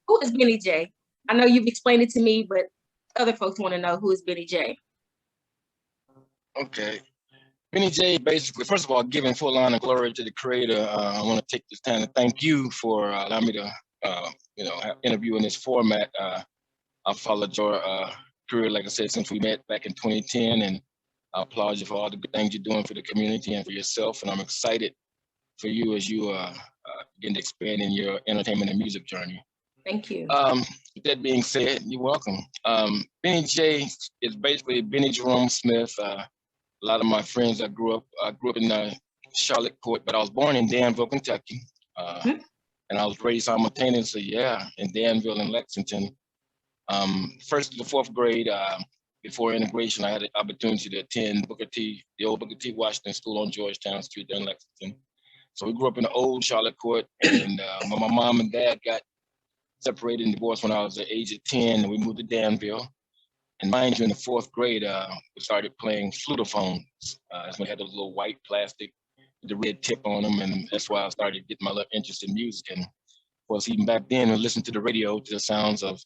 Who is Benny J? I know you've explained it to me, but other folks want to know who is Benny J. Okay. Benny J, basically, first of all, giving full honor and glory to the creator. I want to take this time to thank you for allowing me to, interview in this format. I followed your career, like I said, since we met back in 2010, and I applaud you for all the good things you're doing for the community and for yourself. And I'm excited for you as you begin to expand in your entertainment and music journey. Thank you. With that being said, you're welcome. Benny J is basically Benny Jerome Smith. A lot of my friends, I grew up in Charlotte Court, but I was born in Danville, Kentucky. And I was raised simultaneously, in Danville and Lexington. First to the fourth grade, before integration, I had an opportunity to attend the old Booker T. Washington School on Georgetown Street there in Lexington. So we grew up in the old Charlotte Court, and when my mom and dad got separated and divorced when I was the age of 10, and we moved to Danville. And mind you, in the fourth grade, we started playing flutophones. That's when we had those little white plastic with the red tip on them, and that's why I started getting my little interest in music. And of course, even back then, we listened to the radio to the sounds of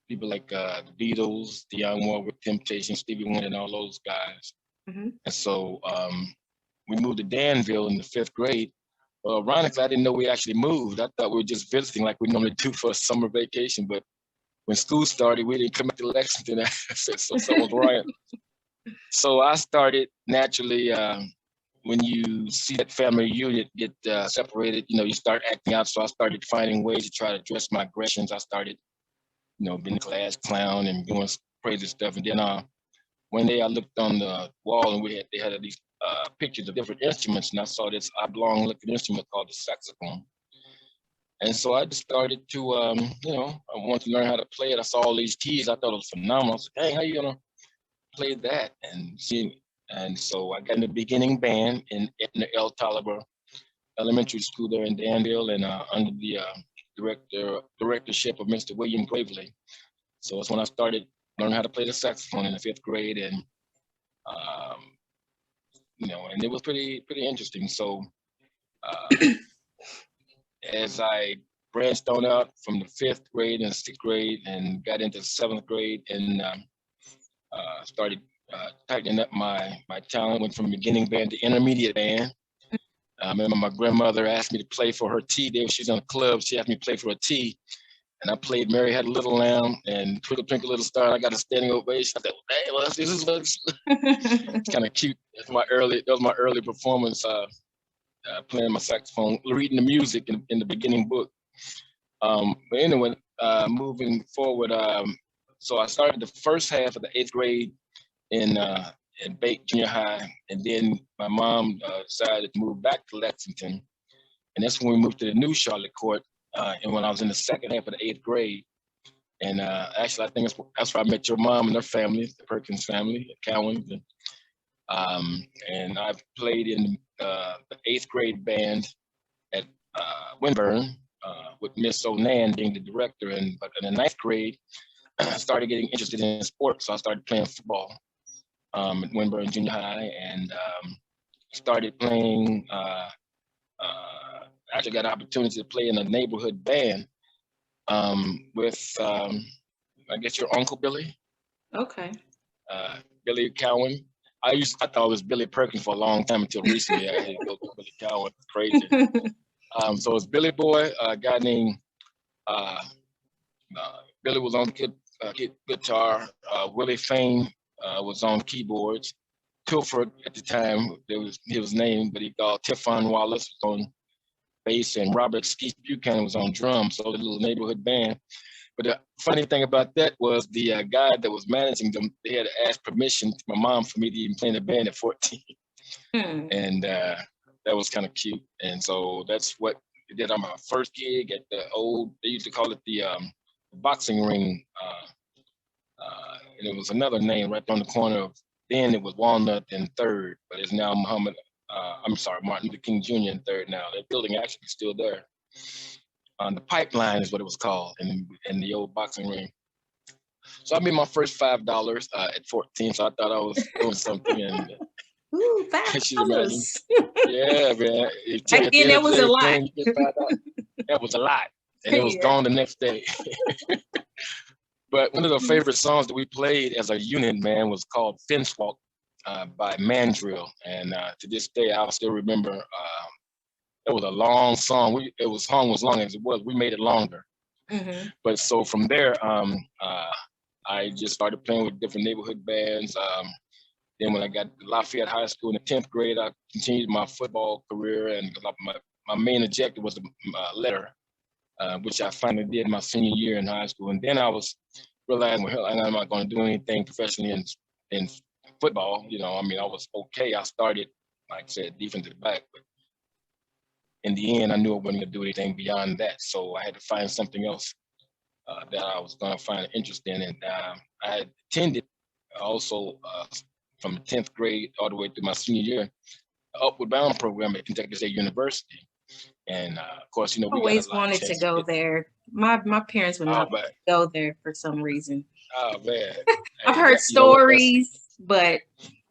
people like the Beatles, Dionne Warwick, Temptation, Stevie Wonder, and all those guys. And so we moved to Danville in the fifth grade. Well, ironically, I didn't know we actually moved. I thought we were just visiting like we normally do for a summer vacation. But when school started, we didn't come back to Lexington. So was right. So I started naturally, when you see that family unit get separated, you start acting out. So I started finding ways to try to address my aggressions. I started, being a class clown and doing crazy stuff. And then one day I looked on the wall and they had these pictures of different instruments, and I saw this oblong looking instrument called the saxophone. And so I just started to, I wanted to learn how to play it. I saw all these keys. I thought it was phenomenal. I was like, hey, how you gonna play that? And so I got in the beginning band in the L. Tolliver Elementary School there in Danville, and under the directorship of Mr. William Gravely. So that's when I started learning how to play the saxophone in the fifth grade, and and it was pretty interesting. So as I branched on out from the fifth grade and sixth grade and got into seventh grade, and started tightening up my talent, went from beginning band to intermediate band. I remember my grandmother asked me to play for her tea day. She was in a club. She asked me to play for her tea. And I played Mary Had a Little Lamb and Twinkle Twinkle Little Star. And I got a standing ovation. I thought, hey, well, this is it's kind of cute. That was my early performance, playing my saxophone, reading the music in the beginning book. But anyway, moving forward, so I started the first half of the eighth grade in Bate Junior High, and then my mom decided to move back to Lexington, and that's when we moved to the new Charlotte Court. And when I was in the second half of the eighth grade, and actually I think that's where I met your mom and her family, the Perkins family at Cowan. And I played in the eighth grade band at Winburn with Miss Onan being the director. But in the ninth grade, I started getting interested in sports, so I started playing football at Winburn Junior High, and started playing. Actually got an opportunity to play in a neighborhood band with, I guess, your Uncle Billy. Okay. Billy Cowan. I thought it was Billy Perkins for a long time until recently. I had to go to Billy Cowan. Crazy. So it's Billy Boy, a guy named Billy was on guitar. Willie Fain was on keyboards. Tilford at the time, his name, but he called Tiffon Wallace was on bass, and Robert Skeet Buchanan was on drums, so the little neighborhood band. But the funny thing about that was the guy that was managing them, they had to ask permission to my mom for me to even play in the band at 14. And that was kind of cute. And so that's what I did on my first gig at the old, they used to call it the boxing ring. And it was another name right on the corner of, then it was Walnut and Third, but it's now Martin Luther King Jr. and Third now. That building actually is still there. The Pipeline is what it was called in the old boxing ring. So I made my first $5 at 14, so I thought I was doing something. And ooh, $5. Yeah, man. Back then, that was a lot. That was a lot. and it was Yeah. gone the next day. But one of the favorite songs that we played as a unit, man, was called Fence Walk by Mandrill. And to this day, I'll still remember it was a long song. Song was long as it was. We made it longer. But so from there, I just started playing with different neighborhood bands. Then when I got to Lafayette High School in the 10th grade, I continued my football career. And my main objective was the letter, which I finally did my senior year in high school. And then I was realizing, well, I'm not going to do anything professionally in football. You know, I mean, I was okay. I started, like I said, defensive back, but in the end, I knew I wasn't going to do anything beyond that. So I had to find something else that I was going to find an interest in. And I attended also from the 10th grade all the way through my senior year, Upward Bound program at Kentucky State University. And of course, you know, we always got a lot wanted of to go there. My parents would not go there for some reason. Oh man, I've heard stories, but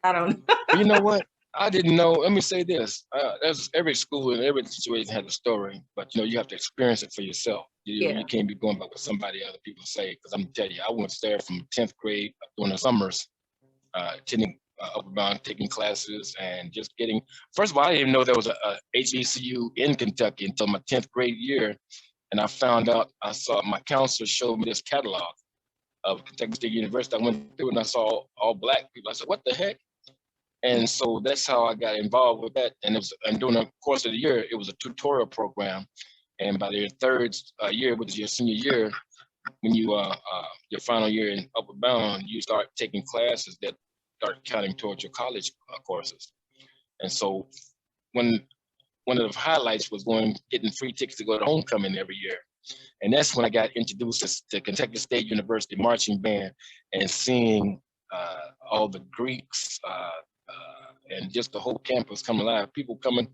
I don't know. You know what? I didn't know. Let me say this: there's every school and every situation has a story, but you know you have to experience it for yourself. You can't be going by what other people say. Because I'm telling you, I went there from 10th grade during the summers, attending Upward Bound, taking classes, and just getting. First of all, I didn't even know there was a HBCU in Kentucky until my 10th grade year, and I found out. I saw my counselor showed me this catalog of Kentucky State University. I went through and I saw all Black people. I said, "What the heck?" And so that's how I got involved with that. And during the course of the year, it was a tutorial program. And by your third year, which is your senior year, when you your final year in Upward Bound, you start taking classes that start counting towards your college courses. And so one of the highlights was getting free tickets to go to homecoming every year. And that's when I got introduced to Kentucky State University marching band and seeing all the Greeks and just the whole campus come alive. People coming,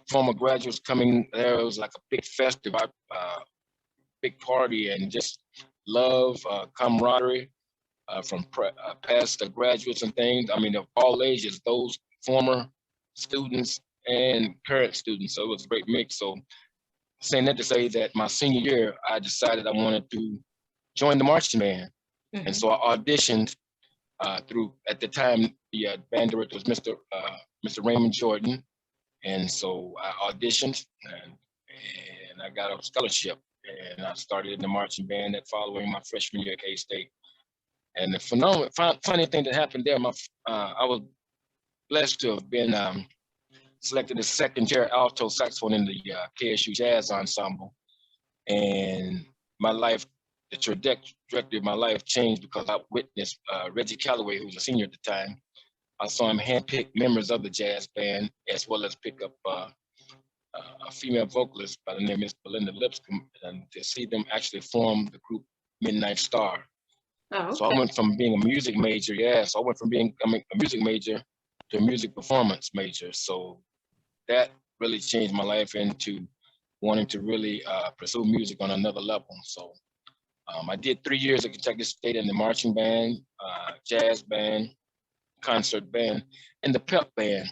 former graduates coming there. It was like a big festival, big party, and just love, camaraderie from past graduates and things. I mean, of all ages, those former students and current students. So it was a great mix. So saying that to say that my senior year, I decided I wanted to join the marching band. And so I auditioned through, at the time, the band director was Mr. Raymond Jordan. And so I auditioned and I got a scholarship. And I started in the marching band that following my freshman year at K-State. And the funny thing that happened there, I was blessed to have been selected as second chair alto saxophone in the KSU Jazz Ensemble. And my life, the trajectory of my life changed because I witnessed Reggie Calloway, who was a senior at the time. I saw him handpick members of the jazz band, as well as pick up a female vocalist by the name of Belinda Lipscomb, and to see them actually form the group Midnight Star. Oh, okay. So I went from being a music major, so I went from being a music major to a music performance major. So that really changed my life into wanting to really pursue music on another level. So I did 3 years at Kentucky State in the marching band, jazz band, concert band, and the pep band.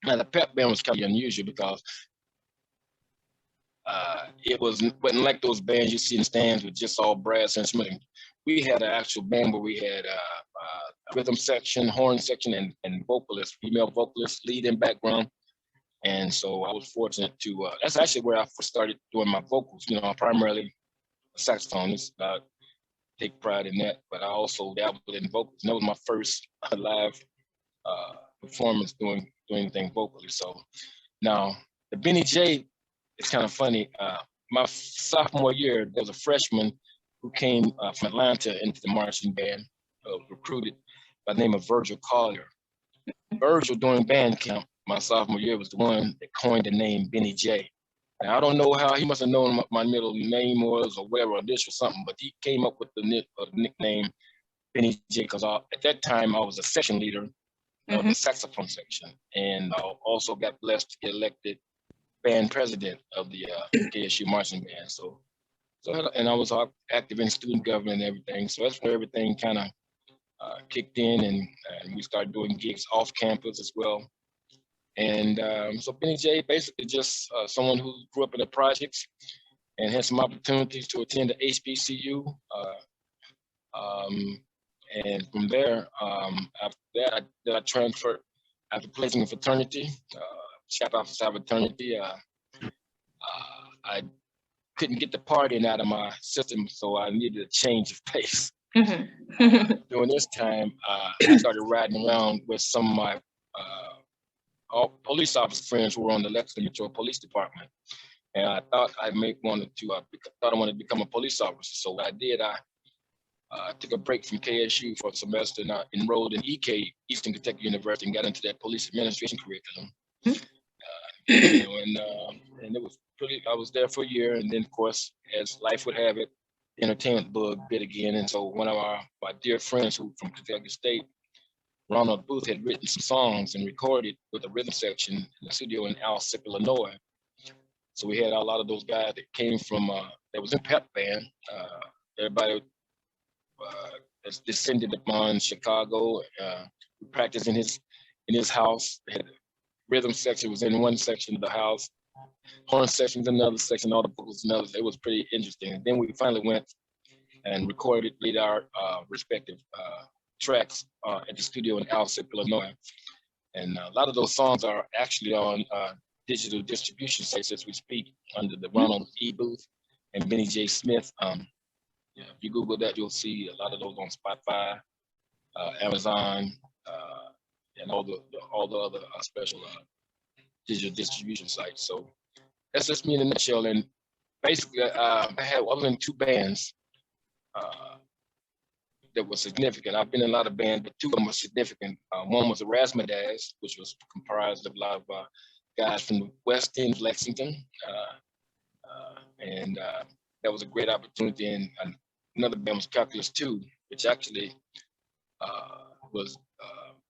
Now the pep band was kind of unusual because it wasn't like those bands you see in stands with just all brass instruments. We had an actual band where we had a rhythm section, horn section, and vocalists, female vocalists, lead and background. And so I was fortunate to, that's actually where I first started doing my vocals. You know, I'm primarily a saxophonist. I take pride in that, but I also dabbled in vocals. And that was my first live performance doing anything vocally. So now the Benny J, it's kind of funny. My sophomore year, there was a freshman who came from Atlanta into the marching band, recruited by the name of Virgil Collier. Virgil, during band camp, my sophomore year, was the one that coined the name Benny J. Now, I don't know how he must have known what my middle name was or whatever, or this or something, but he came up with the nickname Benny J because at that time I was a section leader of the saxophone section, and I also got blessed to get elected band president of the KSU marching band. So and I was active in student government and everything. So that's where everything kind of kicked in, and we started doing gigs off campus as well. And so Benny J, basically just someone who grew up in the projects, and had some opportunities to attend the HBCU. And from there, after that, I transferred after placing in fraternity, chapter officer fraternity. I couldn't get the partying out of my system, so I needed a change of pace. During this time, I started riding around with some of my police officer friends who were on the Lexington Metro Police Department, and I thought I wanted to become a police officer. So what I did, I took a break from KSU for a semester, and I enrolled in EK, Eastern Kentucky University, and got into that police administration curriculum. And it was I was there for a year, and then of course, as life would have it, the entertainment bug bit again. And so one of my dear friends who from Kentucky State, Ronald Booth, had written some songs and recorded with a rhythm section in the studio in Alsip, Illinois. So we had a lot of those guys that came from, that was in pep band. Everybody that's descended upon Chicago. We practiced in his house. Rhythm section was in one section of the house. Horn section was in another section. All the vocals in another. It was pretty interesting. And then we finally went and laid our respective tracks at the studio in Alsip, Illinois. And a lot of those songs are actually on digital distribution sites as we speak under the Ronald E. Booth and Benny J. Smith. If you Google that, you'll see a lot of those on Spotify, Amazon, and all the other special digital distribution sites. So that's just me in a nutshell. And basically, I was in two bands that were significant. I've been in a lot of bands, but two of them were significant. One was Erasmus, which was comprised of a lot of guys from the West End of Lexington. And that was a great opportunity. And another band was Calculus 2, which actually was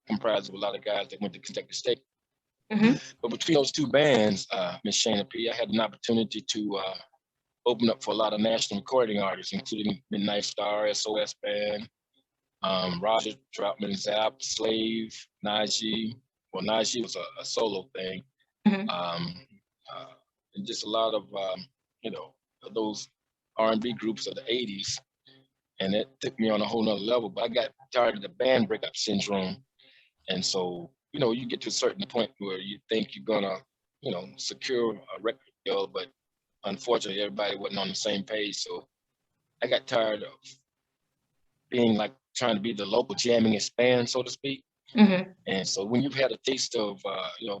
comprised of a lot of guys that went to Kentucky State. But between those two bands, Miss Shayna P., I had an opportunity to open up for a lot of national recording artists, including Midnight Star, SOS Band, Roger Troutman Zapp, Slave, Najee. Well, Najee was a solo thing. And just a lot of, those R&B groups of the 80s. And it took me on a whole nother level, but I got tired of the band breakup syndrome. And so, you get to a certain point where you think you're gonna, secure a record deal, but unfortunately everybody wasn't on the same page. So I got tired of being like trying to be the local jammingest band, so to speak. And so when you've had a taste of,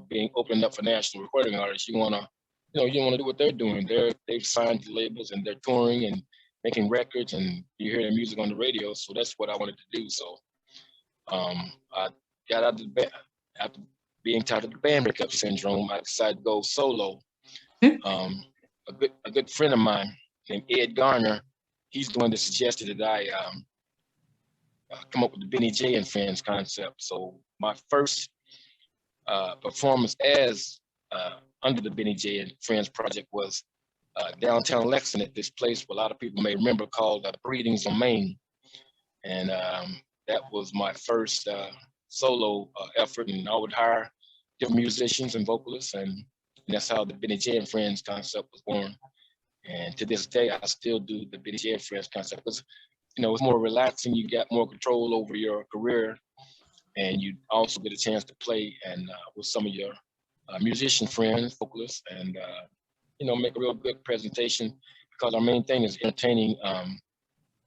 being opened up for national recording artists, you wanna do what they're doing. They've signed to labels and they're touring and making records, and you hear their music on the radio. So that's what I wanted to do. So I got out of the band after being tired of the band breakup syndrome. I decided to go solo. A good friend of mine named Ed Garner, he's the one that suggested that I come up with the Benny J and Friends concept. So my first performance as under the Benny J and Friends project was downtown Lexington at this place where a lot of people may remember called Breedings on Main. And that was my first solo effort, and I would hire different musicians and vocalists, and that's how the Benny J and Friends concept was born. And to this day, I still do the Benny J and Friends concept because, it's more relaxing. You got more control over your career, and you also get a chance to play and with some of your musician friends, vocalists, and make a real good presentation, because our main thing is entertaining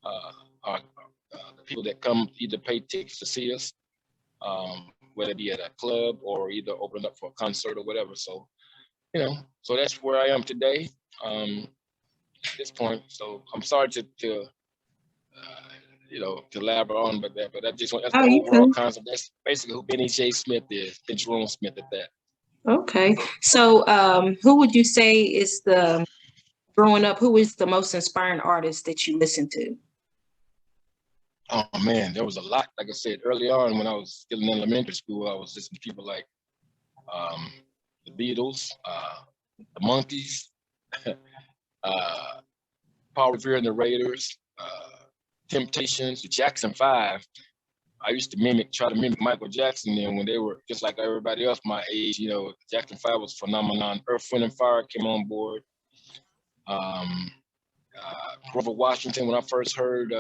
the people that come either pay tickets to see us, whether it be at a club or either open up for a concert or whatever. So, so that's where I am today at this point. So I'm sorry to elaborate on about that, but that's the overall concept. That's basically who Benny J. Smith is, and Jerome Smith at that. Okay. So who would you say is growing up, who is the most inspiring artist that you listen to? Oh man, there was a lot. Like I said early on, when I was still in elementary school, I was listening to people like the Beatles, the Monkees, Paul Revere and the Raiders, Temptations, the Jackson 5. I used to try to mimic Michael Jackson then when they were just like everybody else my age. Jackson 5 was a phenomenon. Earth, Wind and Fire came on board. Grover Washington, when I first heard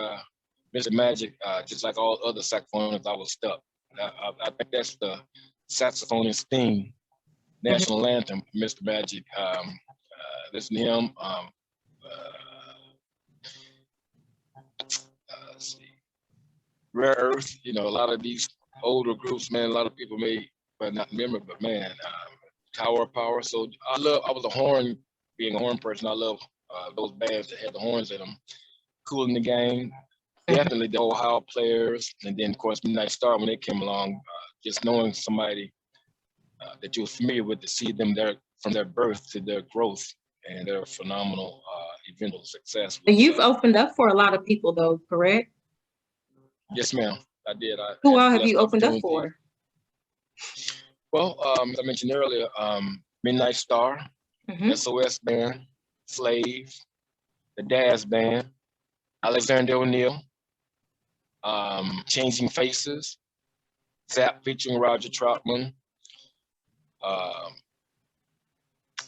Mr. Magic, just like all other saxophonists, I was stuck. I think that's the saxophonist theme, national anthem, Mr. Magic. Listen to him. Let's see. Rare Earth, you know, a lot of these older groups, man, a lot of people may not remember, but man, Tower of Power. So I was a horn, being a horn person, I love those bands that had the horns in them. Cool in the Gang, definitely the Ohio Players, and then of course Midnight Star when they came along. Just knowing somebody that you're familiar with, to see them there from their birth to their growth and their phenomenal eventual success. You've opened up for a lot of people though, correct? Yes, ma'am. I did. Who all have you opened up for? Well, as I mentioned earlier, Midnight Star, SOS Band, Slave, the Daz Band, Alexander O'Neill, Changing Faces, Zap featuring Roger Troutman.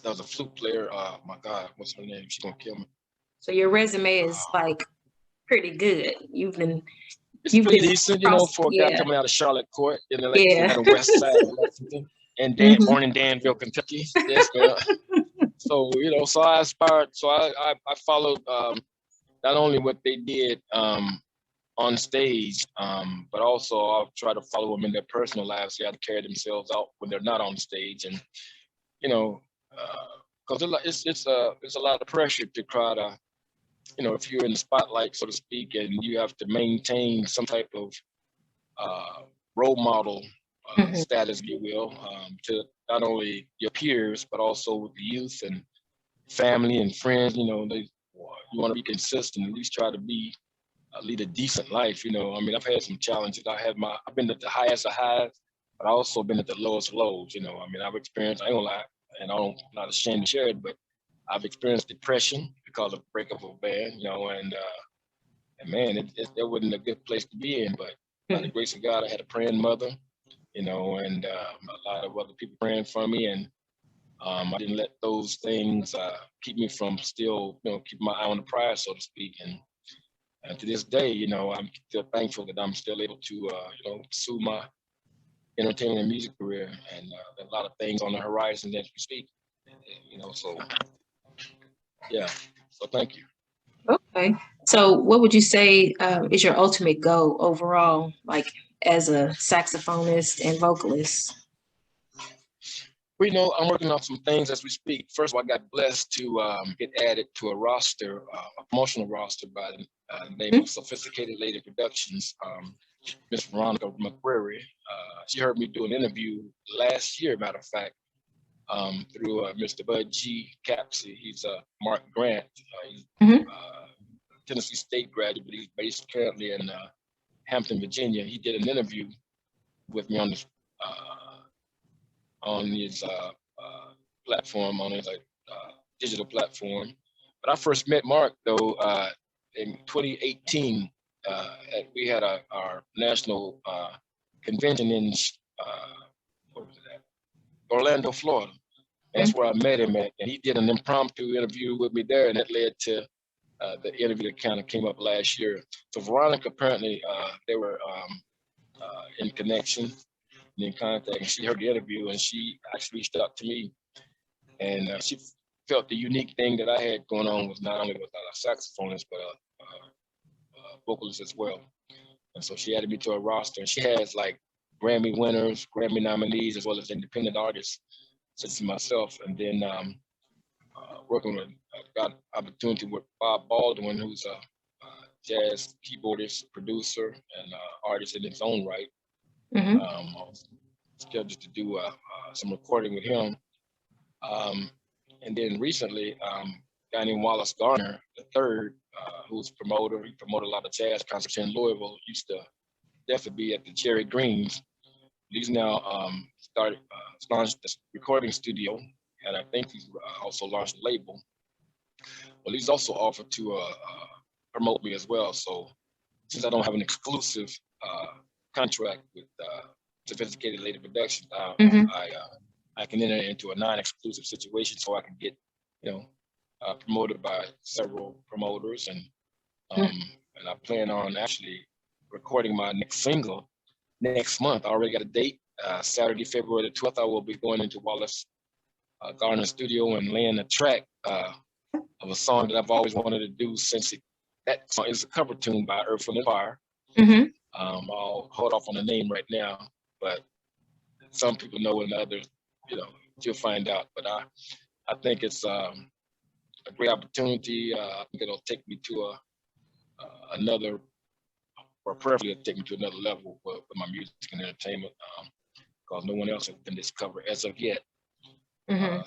That was a flute player. My God, what's her name? She's gonna kill me. So your resume is like pretty good. It's pretty decent, you know, for a guy coming out of Charlotte Court in the west side of Lexington, and born in Danville, Kentucky. Yes, ma'am. So, you know, so I aspired. So I followed not only what they did on stage, but also I'll try to follow them in their personal lives. They have to carry themselves out when they're not on stage, and you know, because it's a lot of pressure to try to, you know, if you're in the spotlight, so to speak, and you have to maintain some type of role model status, if you will, to not only your peers, but also with the youth and family and friends. You know, you want to be consistent, at least try to lead a decent life. You know, I mean, I've had some challenges. I've been at the highest of highs, but I also been at the lowest of lows. You know, I mean, I've experienced, I ain't gonna lie, and I'm not ashamed to share it, but I've experienced depression because of breakup of a band, you know, and man, that wasn't a good place to be in. But by the grace of God, I had a praying mother, you know, and a lot of other people praying for me, and I didn't let those things keep me from still, you know, keeping my eye on the prize, so to speak. And to this day, you know, I'm still thankful that I'm still able to, you know, pursue my entertainment and music career, and a lot of things on the horizon as we speak, you know, so yeah, so thank you. Okay. So what would you say is your ultimate goal overall, like as a saxophonist and vocalist? Well, you know, I'm working on some things as we speak. First of all, I got blessed to get added to a roster, a promotional roster by the name of Sophisticated Lady Productions. Miss Veronica McCreary, she heard me do an interview last year, matter of fact, through Mr. Bud G. Capsey. He's Mark Grant. He's Tennessee State graduate, but he's based currently in Hampton, Virginia. He did an interview with me on his platform, on his digital platform. But I first met Mark though in 2018. We had our national convention in what was it at? Orlando, Florida. That's where I met him at, and he did an impromptu interview with me there, and that led to the interview that kind of came up last year. So Veronica, apparently, they were in connection and in contact, and she heard the interview, and she actually reached out to me, and she felt the unique thing that I had going on was not only was I a saxophonist, but a vocalist as well. And so she added me to her roster, and she has like Grammy winners, Grammy nominees, as well as independent artists, such as myself. And then working with, got opportunity with Bob Baldwin, who's a jazz keyboardist, producer, and artist in his own right. I was scheduled to do some recording with him. And then recently, a guy named Wallace Garner, the third, who's a promoter. He promoted a lot of jazz concerts in Louisville. Used to definitely be at the Cherry Greens. He's now launched this recording studio, and I think he's also launched a label. Well, he's also offered to promote me as well. So since I don't have an exclusive contract with Sophisticated Lady Productions, I can enter into a non-exclusive situation, so I can get, you know, promoted by several promoters, and I plan on actually recording my next single next month. I already got a date. Saturday, February the 12th, I will be going into Wallace Garner Studio and laying a track of a song that I've always wanted to do since that song is a cover tune by Earth, Wind & Fire. I'll hold off on the name right now, but some people know and others, you'll find out. But I think it's a great opportunity. I think it'll take me to another, or preferably it'll take me to another level with my music and entertainment, because no one else has been discovered as of yet.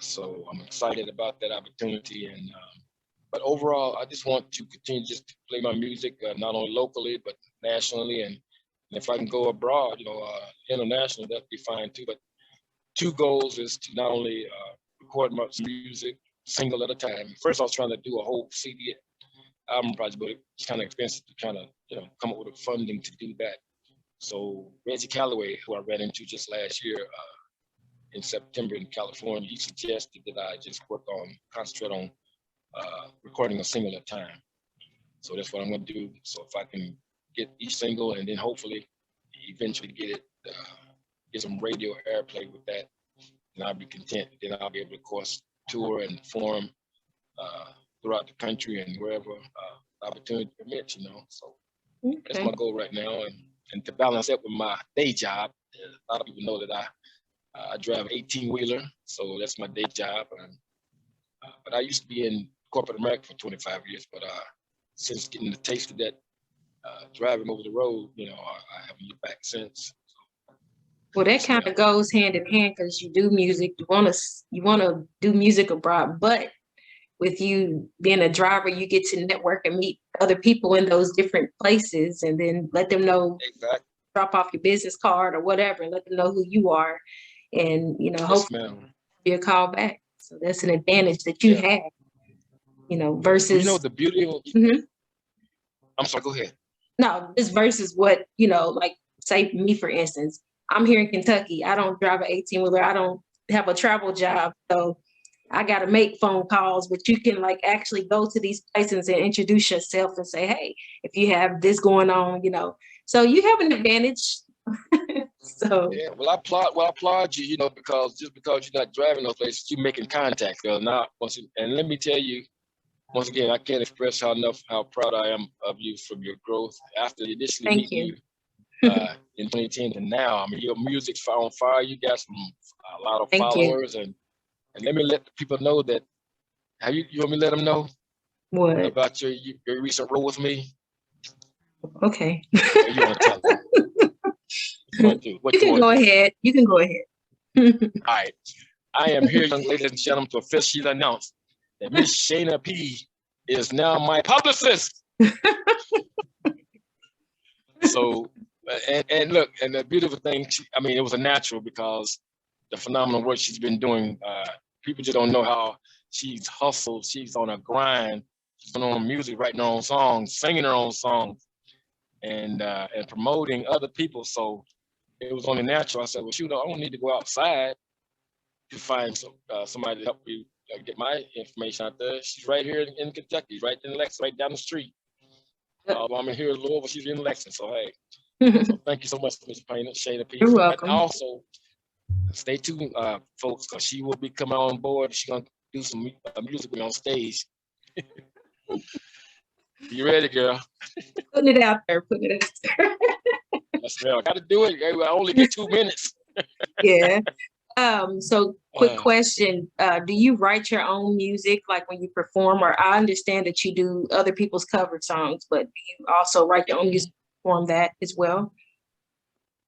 So I'm excited about that opportunity. And but overall, I just want to continue just to play my music, not only locally but nationally, and if I can go abroad, international, that'd be fine too. But two goals is to not only record my music single at a time. First, I was trying to do a whole CD album project, but it's kind of expensive to kind of come up with the funding to do that. So Reggie Calloway, who I ran into just last year in September in California, he suggested that I just concentrate on recording a single at a time. So that's what I'm going to do. So if I can get each single and then hopefully eventually get some radio airplay with that, and I'll be content. Then I'll be able to, of course, tour and perform throughout the country and wherever opportunity permits. So that's my goal right now. And to balance that with my day job, a lot of people know that I drive an 18-wheeler, so that's my day job. But I used to be in corporate America for 25 years, but since getting the taste of that driving over the road, I haven't looked back since. Well, that kind of goes hand in hand, because you do music, you want to do music abroad, but with you being a driver, you get to network and meet other people in those different places, and then let them know, drop off your business card or whatever, and let them know who you are, and hopefully be a call back. So that's an advantage that you have, versus the beauty of I'm sorry, go ahead. No, this versus what, like say me, for instance, I'm here in Kentucky. I don't drive an 18-wheeler. I don't have a travel job. So I got to make phone calls, but you can actually go to these places and introduce yourself and say, hey, if you have this going on, so you have an advantage. So yeah, well, I applaud you, because just because you're not driving those places, you're making contact. And let me tell you, once again, I can't express how proud I am of you from your growth after initially meeting you in 2010 and now. I mean, your music's on fire. You got a lot of followers, and let me let the people know that. You want me to let them know what about your recent role with me? Okay. You want to tell them? You can go ahead. You can go ahead. All right. I am here, young ladies and gentlemen, to officially announce that Miss Shayna P is now my publicist. So, and look, and the beautiful thing, it was a natural, because the phenomenal work she's been doing, people just don't know how she's hustled. She's on a grind. She's doing her own music, writing her own songs, singing her own songs, and promoting other people. So it was only natural. I said, well, shoot, I don't need to go outside to find somebody to help me get my information out there. She's right here in Kentucky, right in Lexington, right down the street. I'm here in Louisville, she's in Lexington. So hey, so thank you so much, Ms. Shayna P. You're welcome. And also, stay tuned, folks, because she will be coming on board. She's gonna do some music on stage. You ready, girl? Putting it out there. That's right. I got to do it. I only get 2 minutes. Yeah. So quick question. Do you write your own music, like when you perform? Or I understand that you do other people's cover songs, but do you also write your own music, perform that as well?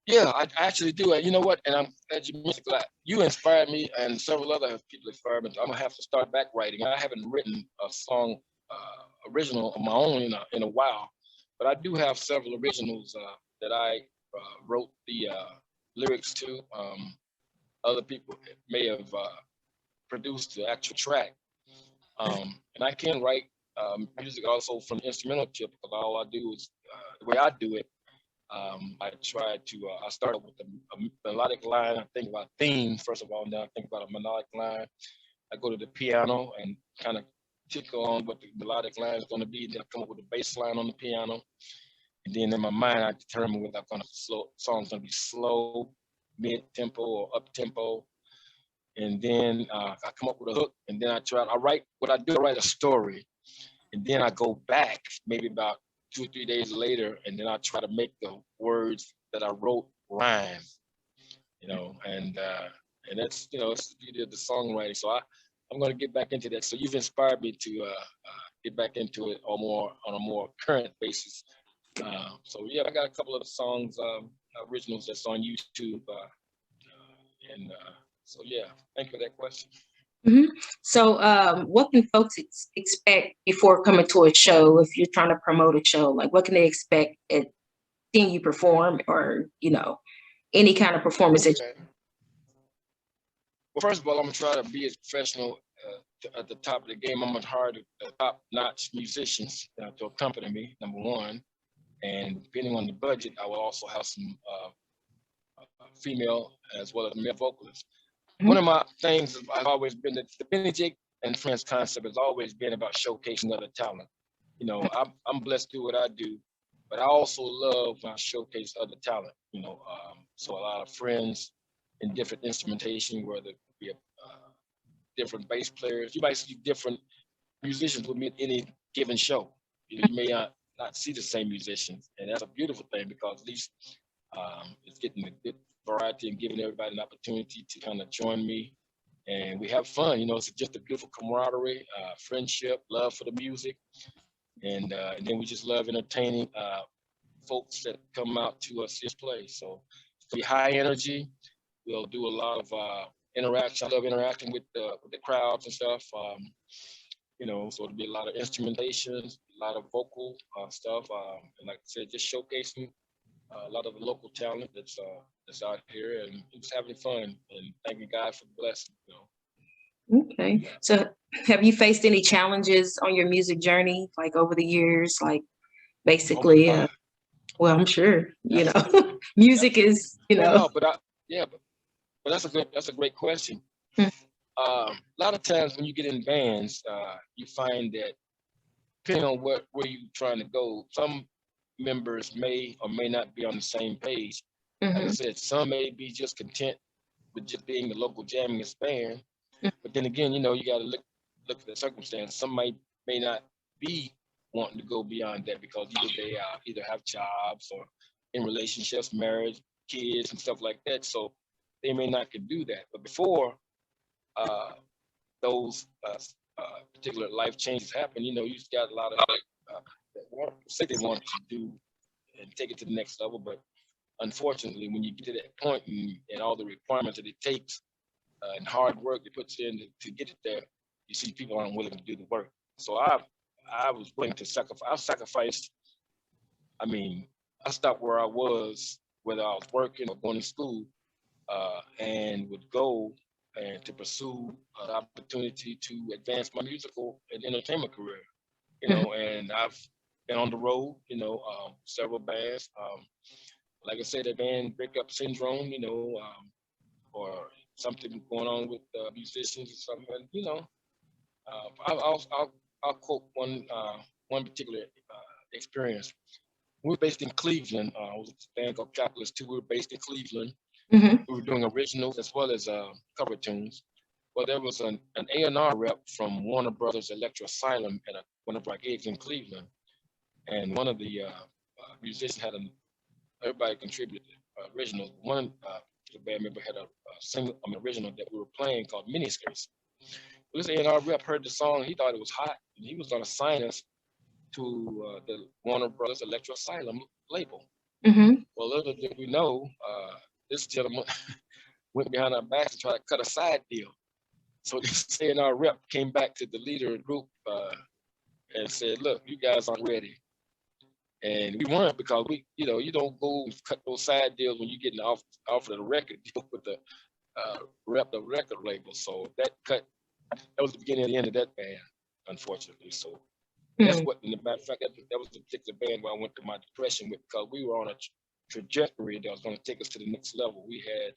Yeah, I actually do. And you know what? And I'm glad you mentioned that. You inspired me, and several other people inspired me. I'm gonna have to start back writing. I haven't written a song original of my own in a while, but I do have several originals that I wrote the lyrics to. Other people may have produced the actual track, and I can write music also from the instrumental tip, because all I do is the way I do it. I try to, I start with a melodic line. I think about theme, first of all, and then I think about a melodic line. I go to the piano and kind of tickle on what the melodic line is going to be. Then I come up with a bass line on the piano. And then in my mind, I determine whether I'm going to song's going to be slow, mid-tempo, or up-tempo. And then I come up with a hook, and then I write a story. And then I go back maybe about 2 or 3 days later, and then I try to make the words that I wrote rhyme, and that's, it's the beauty of the songwriting. So I'm going to get back into that. So you've inspired me to get back into it on a more current basis. So yeah, I got a couple of songs, originals that's on YouTube, so yeah, thank you for that question. Mm-hmm. So what can folks expect before coming to a show? If you're trying to promote a show, like what can they expect at seeing you perform, or any kind of performance? Okay. Well, first of all, I'm gonna try to be as professional at the top of the game. I'm gonna hire the top-notch musicians to accompany me, number one. And depending on the budget, I will also have some female as well as male vocalists. Mm-hmm. One of my things I've always been the Benny J and Friends concept has always been about showcasing other talent. I'm blessed to do what I do, but I also love when I showcase other talent. So a lot of friends in different instrumentation, whether it be different bass players, you might see different musicians with me at any given show. You may not see the same musicians, and that's a beautiful thing, because at least it's getting a good variety and giving everybody an opportunity to kind of join me, and we have fun. It's just a beautiful camaraderie, friendship, love for the music, and then we just love entertaining folks that come out to see us play. So it'll be high energy. We'll do a lot of interaction. I love interacting with the crowds and stuff. So it'll be a lot of instrumentations, a lot of vocal stuff, and like I said, just showcasing a lot of the local talent that's out here, and just having fun and thanking God for the blessing. Okay. So have you faced any challenges on your music journey, like over the years, like basically, well, I'm sure, music is, Well, no, but that's a great question. A lot of times when you get in bands, you find that depending on where you're trying to go, some members may or may not be on the same page. Mm-hmm. Like I said, some may be just content with just being the local jammingest band. Mm-hmm. But then again, you got to look at the circumstance. Some may not be wanting to go beyond that, because either they either have jobs or in relationships, marriage, kids, and stuff like that. So they may not can do that. But before those particular life changes happen, you got a lot of that say they want to do and take it to the next level. But unfortunately, when you get to that point and all the requirements that it takes and hard work it puts in to get it there, you see people aren't willing to do the work. So I was willing to sacrifice. I sacrificed. I stopped where I was, whether I was working or going to school, and would go and to pursue an opportunity to advance my musical and entertainment career. And I've been on the road, several bands. Like I said, a band breakup syndrome, or something going on with musicians or something. I'll quote one particular experience. We were based in Cleveland. I was a band called Capitalist 2. We were based in Cleveland. Mm-hmm. We were doing originals as well as cover tunes. Well, there was an A&R rep from Warner Brothers Electro Asylum at one of our gigs in Cleveland. And one of the musicians had everybody contributed originals. One the band member had a single, original that we were playing called Miniskirts. This A&R rep heard the song, he thought it was hot, and he was going to sign us to the Warner Brothers Electro Asylum label. Mm-hmm. Well, little did we know, this gentleman went behind our backs and tried to cut a side deal. So this A&R rep came back to the leader of the group and said, "Look, you guys aren't ready." And we weren't, because you don't go and cut those side deals when you're getting offered a record deal with the rep the record label. So that was the beginning of the end of that band, unfortunately. So that's what, in the matter of fact, that was the particular band where I went through my depression with, because we were on a trajectory that was going to take us to the next level. We had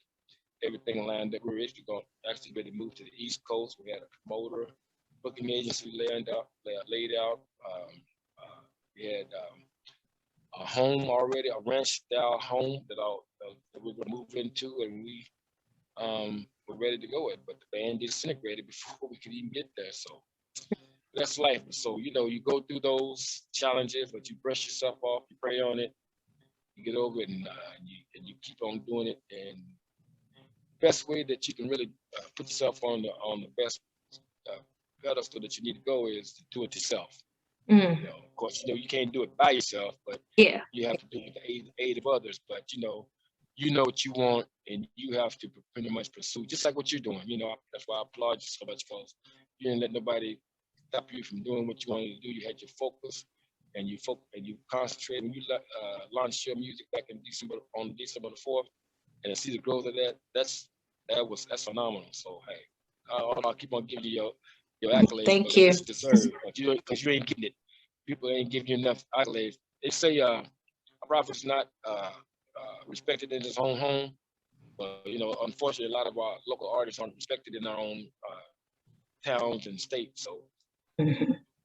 everything lined up. We were actually going to move to the East Coast. We had a promoter. booking agency laid out. We had a home already, a ranch style home that we were going to move into, and we were ready to go. But the band disintegrated before we could even get there. So that's life. So you go through those challenges, but you brush yourself off, you pray on it, you get over it, and you keep on doing it. And best way that you can really put yourself on the best pedestal that you need to go is to do it yourself. Of course, you can't do it by yourself, but Yeah. you have to do it with the aid of others. But you know what you want, and you have to pretty much pursue, just like what you're doing. That's why I applaud you so much, because you didn't let nobody stop you from doing what you wanted to do. You had your focus, and you concentrate. When you launched your music back in on December the 4th, and to see the growth of that, that's phenomenal. So hey, I'll keep on giving you your accolades. Thank you. It's deserved, because you ain't getting it. People ain't giving you enough accolades. They say a prophet's not respected in his own home, but unfortunately, a lot of our local artists aren't respected in our own towns and states. So,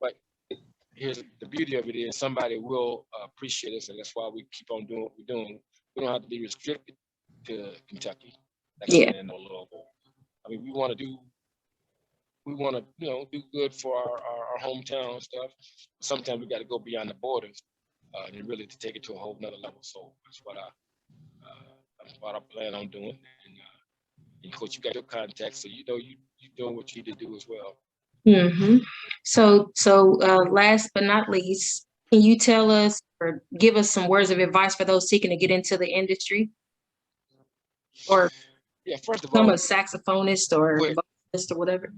but here's the beauty of it is somebody will appreciate us, and that's why we keep on doing what we're doing. We don't have to be restricted to Kentucky. Yeah. I mean, we want to do good for our hometown stuff. Sometimes we got to go beyond the borders and really to take it to a whole nother level. So that's what I plan on doing. And of course, you got your contacts, so you're doing what you need to do as well. So last but not least, can you tell us or give us some words of advice for those seeking to get into the industry, or first of become all, a saxophonist or vocalist or whatever?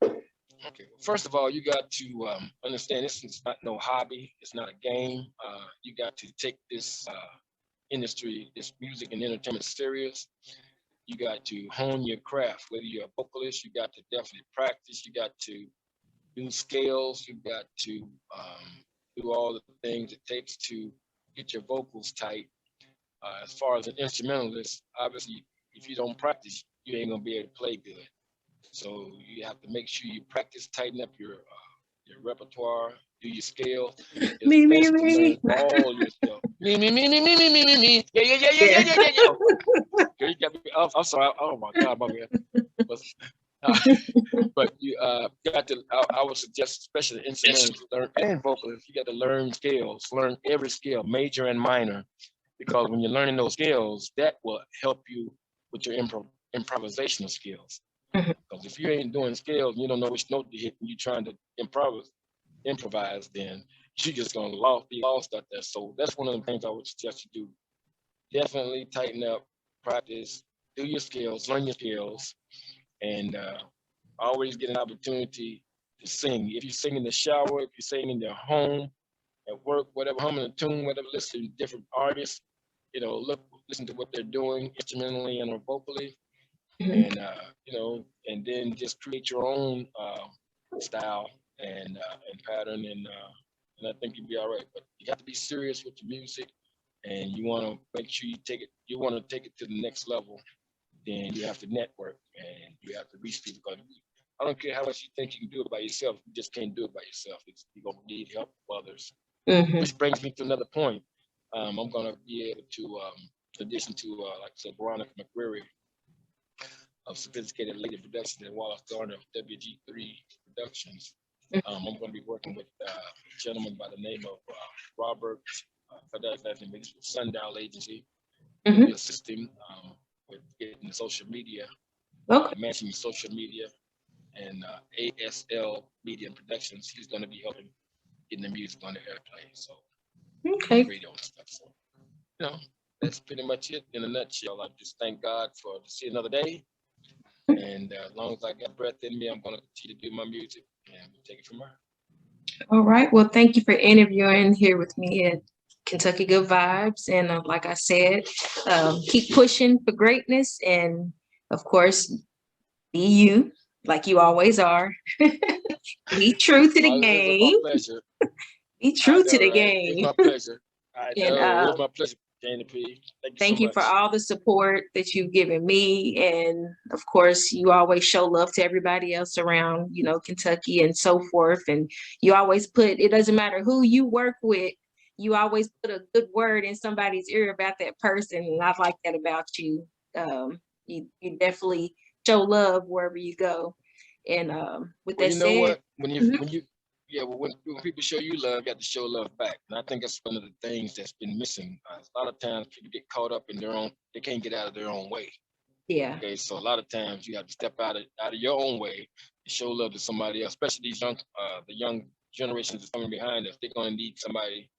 Okay. First of all, you got to understand this is not no hobby. It's not a game. You got to take this industry, this music and entertainment serious. You got to hone your craft. Whether you're a vocalist, you got to definitely practice. You got to do scales. You got to do all the things it takes to get your vocals tight. As far as an instrumentalist, obviously, if you don't practice, you ain't gonna be able to play good. So you have to make sure you practice, tighten up your repertoire, do your scale. Me. All your stuff. Me. Yeah. Girl, you got me. I'm sorry. Oh my God, my man. But you got to. I would suggest, especially instrumentalists, and vocalists, you got to learn scales. Learn every scale, major and minor, because when you're learning those scales, that will help you with your improvisational skills. Because if you ain't doing scales, you don't know which note to hit, and you're trying to improvise, then you're just gonna be lost out there. So that's one of the things I would suggest you do. Definitely tighten up, practice, do your skills, learn your skills, and always get an opportunity to sing. If you sing in the shower, if you sing in your home, at work, whatever, humming a tune, whatever, listen to different artists, listen to what they're doing instrumentally and or vocally. And and then just create your own style and pattern, and I think you'll be all right. But you have to be serious with your music, and you want to make sure you take it. You want to take it to the next level. Then you have to network, and you have to reach people. Because I don't care how much you think you can do it by yourself. You just can't do it by yourself. You're gonna need help of others. Which brings me to another point. I'm gonna be able to, in addition to like I said, Veronica McCreary of Sophisticated Lady Productions and Wallace Garner of WG3 Productions. I'm going to be working with a gentleman by the name of Robert Sundial Agency. We'll be assisting with getting the social media, managing social media, and ASL Media and Productions. He's going to be helping getting the music on the airplay. So, radio and stuff. So, that's pretty much it in a nutshell. I just thank God to see another day. And as long as I got breath in me, I'm going to continue to do my music, and we'll take it from there. All right. Well, thank you for interviewing here with me at Kentucky Good Vibes. And like I said, keep pushing for greatness. And of course, be you, like you always are. Be true to the game. It's my pleasure. Be true to the game. It's my pleasure. I know. It's my pleasure. Dana P. Thank so you for much. all the support that you've given me. And of course, you always show love to everybody else around, you know, Kentucky and so forth. And you always put, it doesn't matter who you work with, you always put a good word in somebody's ear about that person. And I like that about you. You definitely show love wherever you go. And with Well, that you know said, what? When you mhm, when you yeah, well, when people show you love, you got to show love back. And I think that's one of the things that's been missing. A lot of times people get caught up in their own, they can't get out of their own way. yeah, Okay, so a lot of times you have to step out of your own way to show love to somebody else, especially the young generations that's coming behind us. They're going to need somebody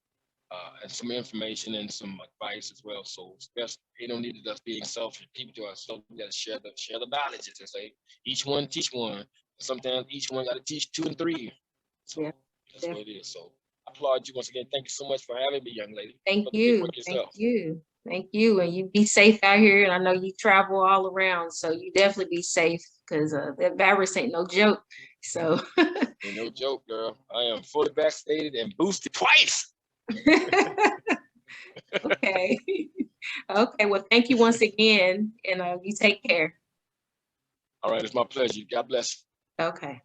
and some information and some advice as well. So it's best they don't need us being selfish. Keep it to ourselves. We got to share the knowledge, as they say. Each one teach one. Sometimes each one got to teach two and three. So yeah, that's yeah. what it is. So I applaud you once again. Thank you so much for having me, young lady. Thank Put the big you. work Thank yourself. you. Thank you. And you be safe out here. And I know you travel all around, so you definitely be safe because that virus ain't no joke. So, Ain't no joke, girl. I am fully vaccinated and boosted twice. okay. Okay. Well, thank you once again. And you take care. All right, it's my pleasure. God bless. Okay.